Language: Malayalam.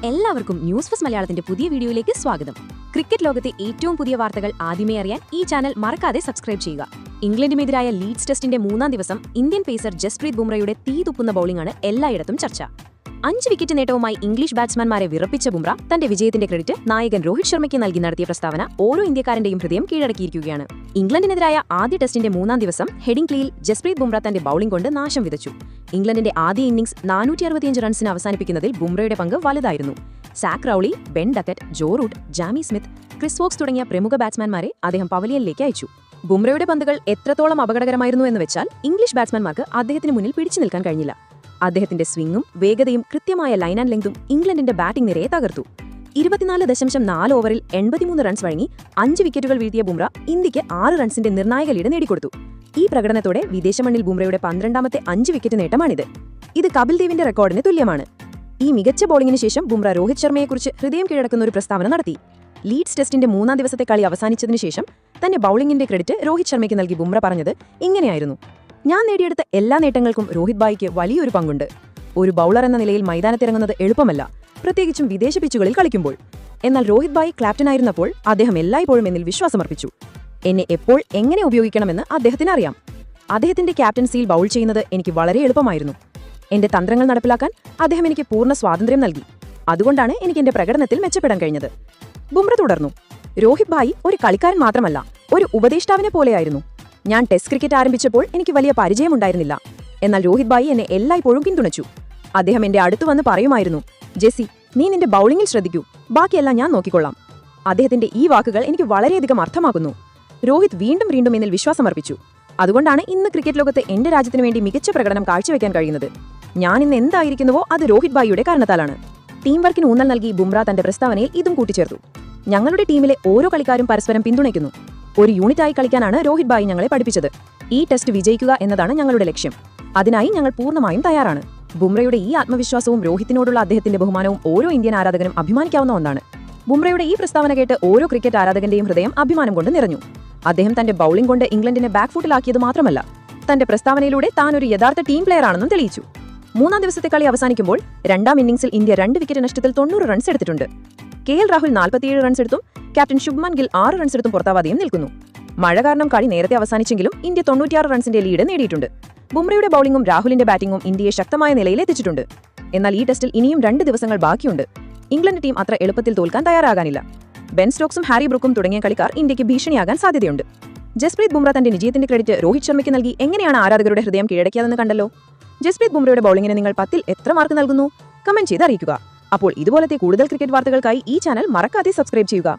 എല്ലാവർക്കും ന്യൂസ് ഫസ്റ്റ് മലയാളത്തിന്റെ പുതിയ വീഡിയോയിലേക്ക് സ്വാഗതം. ക്രിക്കറ്റ് ലോകത്തെ ഏറ്റവും പുതിയ വാർത്തകൾ ആദ്യമേ അറിയാൻ ഈ ചാനൽ മറക്കാതെ സബ്സ്ക്രൈബ് ചെയ്യുക. ഇംഗ്ലണ്ടിനെതിരായ ലീഡ്സ് ടെസ്റ്റിന്റെ 3-ാം ദിവസം ഇന്ത്യൻ പേസർ ജസ്പ്രീത് ബുംറയുടെ തീതുപ്പുന്ന ബൌളിംഗാണ് എല്ലായിടത്തും ചർച്ച. 5 വിക്കറ്റ് നേട്ടവുമായി ഇംഗ്ലീഷ് ബാറ്റ്സ്മാൻമാരെ വിറപ്പിച്ച ബുംറ തന്റെ വിജയത്തിന്റെ ക്രെഡിറ്റ് നായകൻ രോഹിത് ശർമ്മയ്ക്ക് നൽകി നടത്തിയ പ്രസ്താവന ഓരോ ഇന്ത്യക്കാരന്റെയും ഹൃദയം കീഴടക്കിയിരിക്കുകയാണ്. ഇംഗ്ലണ്ടിനെതിരായ ആദ്യ ടെസ്റ്റിന്റെ 3-ാം ദിവസം ഹെഡിംഗ്ലിയിൽ ജസ്പ്രീത് ബുംറ തന്റെ ബൌളിംഗ് കൊണ്ട് നാശം വിതച്ചു. ഇംഗ്ലണ്ടിന്റെ ആദ്യ ഇന്നിംഗ്സ് 465 റൺസിന് അവസാനിപ്പിക്കുന്നതിൽ ബുംറയുടെ പങ്ക് വലുതായിരുന്നു. Zak Crawley, Ben Duckett, Joe Root, Jamie Smith, Chris Woakes തുടങ്ങിയ പ്രമുഖ ബാറ്റ്സ്മാൻമാരെ അദ്ദേഹം പവലിയനിലേക്ക് അയച്ചു. ബുംറയുടെ പന്തുകൾ എത്രത്തോളം അപകടകരമായിരുന്നു എന്ന് വെച്ചാൽ ഇംഗ്ലീഷ് ബാറ്റ്സ്മാൻമാർക്ക് അദ്ദേഹത്തിന് മുന്നിൽ പിടിച്ചു നിൽക്കാൻ കഴിഞ്ഞില്ല. അദ്ദേഹത്തിന്റെ സ്വിംഗും വേഗതയും കൃത്യമായ ലൈൻ ആൻഡ് ലെങ്തും ഇംഗ്ലണ്ടിന്റെ ബാറ്റിംഗ് നിരയെ തകർത്തു. 24.4 ഓവറിൽ 83 റൺസ് വഴങ്ങി 5 വിക്കറ്റുകൾ വീഴ്ത്തിയ ബുംറ ഇന്ത്യക്ക് 6 റൺസിന്റെ നിർണായക ലീഡ് നേടിക്കൊടുത്തു. ഈ പ്രകടനത്തോടെ വിദേശമണ്ണിൽ ബുംറയുടെ 12ാമത്തെ 5 വിക്കറ്റ് നേട്ടമാണിത്. ഇത് കപിൽ ദേവിന്റെ റെക്കോർഡിന് തുല്യമാണ്. ഈ മികച്ച ബോളിംഗിന് ശേഷം ബുംറ രോഹിത് ശർമ്മയെക്കുറിച്ച് ഹൃദയം കീഴടക്കുന്ന ഒരു പ്രസ്താവന നടത്തി. ലീഡ്സ് ടെസ്റ്റിന്റെ 3-ാം ദിവസത്തെ കളി അവസാനിച്ചതിനു ശേഷം തന്റെ ബൌളിംഗിന്റെ ക്രെഡിറ്റ് രോഹിത് ശർമ്മയ്ക്ക് നൽകി ബുംറ പറഞ്ഞത് ഇങ്ങനെയായിരുന്നു: ഞാൻ നേടിയെടുത്ത എല്ലാ നേട്ടങ്ങൾക്കും രോഹിത് ഭായിക്ക് വലിയൊരു പങ്കുണ്ട്. ഒരു ബൌളർ എന്ന നിലയിൽ മൈതാനത്തിറങ്ങുന്നത് എളുപ്പമല്ല, പ്രത്യേകിച്ചും വിദേശ പിച്ചുകളിൽ കളിക്കുമ്പോൾ. എന്നാൽ രോഹിത് ഭായ് ക്യാപ്റ്റനായിരുന്നപ്പോൾ അദ്ദേഹം എല്ലായ്പ്പോഴും എന്നിൽ വിശ്വാസമർപ്പിച്ചു. എന്നെ എപ്പോൾ എങ്ങനെ ഉപയോഗിക്കണമെന്ന് അദ്ദേഹത്തിന് അറിയാം. അദ്ദേഹത്തിന്റെ ക്യാപ്റ്റൻസിയിൽ ബൌൾ ചെയ്യുന്നത് എനിക്ക് വളരെ എളുപ്പമായിരുന്നു. എന്റെ തന്ത്രങ്ങൾ നടപ്പിലാക്കാൻ അദ്ദേഹം എനിക്ക് പൂർണ്ണ സ്വാതന്ത്ര്യം നൽകി. അതുകൊണ്ടാണ് എനിക്ക് എന്റെ പ്രകടനത്തിൽ മെച്ചപ്പെടാൻ കഴിഞ്ഞത്. ബുംറ തുടർന്നു: രോഹിത് ഭായ് ഒരു കളിക്കാരൻ മാത്രമല്ല, ഒരു ഉപദേഷ്ടാവിനെ പോലെയായിരുന്നു. ഞാൻ ടെസ്റ്റ് ക്രിക്കറ്റ് ആരംഭിച്ചപ്പോൾ എനിക്ക് വലിയ പരിചയമുണ്ടായിരുന്നില്ല. എന്നാൽ രോഹിത് ഭായ് എന്നെ എല്ലായ്പ്പോഴും പിന്തുണച്ചു. അദ്ദേഹം എന്റെ അടുത്തു വന്ന് പറയുമായിരുന്നു: ജെസ്സി, നീ നിന്റെ ബൌളിംഗിൽ ശ്രദ്ധിക്കൂ, ബാക്കിയെല്ലാം ഞാൻ നോക്കിക്കൊള്ളാം. അദ്ദേഹത്തിന്റെ ഈ വാക്കുകൾ എനിക്ക് വളരെയധികം അർത്ഥമാക്കുന്നു. രോഹിത് വീണ്ടും വീണ്ടും എന്നിൽ വിശ്വാസമർപ്പിച്ചു. അതുകൊണ്ടാണ് ഇന്ന് ക്രിക്കറ്റ് ലോകത്ത് എന്റെ രാജ്യത്തിനു വേണ്ടി മികച്ച പ്രകടനം കാഴ്ചവെക്കാൻ കഴിയുന്നത്. ഞാൻ ഇന്ന് എന്തായിരിക്കുന്നുവോ അത് രോഹിത് ഭായിയുടെ കാരണത്താലാണ്. ടീം വർക്കിന് ഊന്നൽ നൽകി ബുംറ തന്റെ പ്രസ്താവനയിൽ ഇതും കൂട്ടിച്ചേർത്തു: ഞങ്ങളുടെ ടീമിലെ ഓരോ കളിക്കാരും പരസ്പരം പിന്തുണയ്ക്കുന്നു. ഒരു യൂണിറ്റായി കളിക്കാനാണ് രോഹിത് ഭായ് ഞങ്ങളെ പഠിപ്പിച്ചത്. ഈ ടെസ്റ്റ് വിജയിക്കുക എന്നതാണ് ഞങ്ങളുടെ ലക്ഷ്യം. അതിനായി ഞങ്ങൾ പൂർണ്ണമായും തയ്യാറാണ്. ബുംറയുടെ ഈ ആത്മവിശ്വാസവും രോഹിത്തിനോടുള്ള അദ്ദേഹത്തിന്റെ ബഹുമാനവും ഓരോ ഇന്ത്യൻ ആരാധകനും അഭിമാനിക്കാവുന്ന ഒന്നാണ്. ബുംറയുടെ ഈ പ്രസ്താവന കേട്ട് ഓരോ ക്രിക്കറ്റ് ആരാധകന്റെയും ഹൃദയം അഭിമാനം കൊണ്ട് നിറഞ്ഞു. അദ്ദേഹം തന്റെ ബൌളിംഗ് കൊണ്ട് ഇംഗ്ലണ്ടിനെ ബാക്ക്ഫുട്ടിലാക്കിയത് മാത്രമല്ല, തന്റെ പ്രസ്താവനയിലൂടെ താൻ ഒരു യഥാർത്ഥ ടീം പ്ലെയർ ആണെന്നും തെളിയിച്ചു. 3-ാം ദിവസത്തെ കളി അവസാനിക്കുമ്പോൾ 2-ാം ഇന്നിംഗ്സിൽ ഇന്ത്യ 2 വിക്കറ്റ് നഷ്ടത്തിൽ 90 റൺസ് എടുത്തിട്ടുണ്ട്. KL രാഹുൽ 47 റൺസ് എടുത്തും ക്യാപ്റ്റൻ ശുഭ്മാൻ ഗിൽ 6 റൺസ് എടുത്തും പുറത്താവാതെയും നിൽക്കുന്നു. മഴ കാരണം കളി നേരത്തെ അവസാനിച്ചെങ്കിലും ഇന്ത്യ 96 റൺസിന്റെ ലീഡ് നേടിയിട്ടുണ്ട്. ബുംറയുടെ ബൌളിംഗും രാഹുലിന്റെ ബാറ്റിംഗും ഇന്ത്യയെ ശക്തമായ നിലയിൽ എത്തിച്ചിട്ടുണ്ട്. എന്നാൽ ഈ ടെസ്റ്റിൽ ഇനിയും 2 ദിവസങ്ങൾ ബാക്കിയുണ്ട്. ഇംഗ്ലണ്ട് ടീം അത്ര എളുപ്പത്തിൽ തോൽക്കാൻ തയ്യാറാകാനില്ല. ബെൻ സ്റ്റോക്സും ഹാരി ബ്രൂക്കും തുടങ്ങിയ കളിക്കാർ ഇന്ത്യക്ക് ഭീഷണിയാകാൻ സാധ്യതയുണ്ട്. ജസ്പ്രീത് ബുംറ തന്റെ വിജയത്തിന്റെ ക്രെഡിറ്റ് രോഹിത് ശർമ്മയ്ക്ക് നൽകി എങ്ങനെയാണ് ആരാധകരുടെ ഹൃദയം കീഴടക്കിയതെന്ന് കണ്ടല്ലോ. ജസ്പ്രീത് ബുംറയുടെ ബൌളിംഗിന് നിങ്ങൾ 10-ൽ എത്ര മാർക്ക് നൽകുന്നു? കമന്റ് ചെയ്ത് അറിയിക്കുക. അപ്പോൾ ഇതുപോലത്തെ കൂടുതൽ ക്രിക്കറ്റ് വാർത്തകൾക്കായി ഈ ചാനൽ മറക്കാതെ സബ്സ്ക്രൈബ് ചെയ്യുക.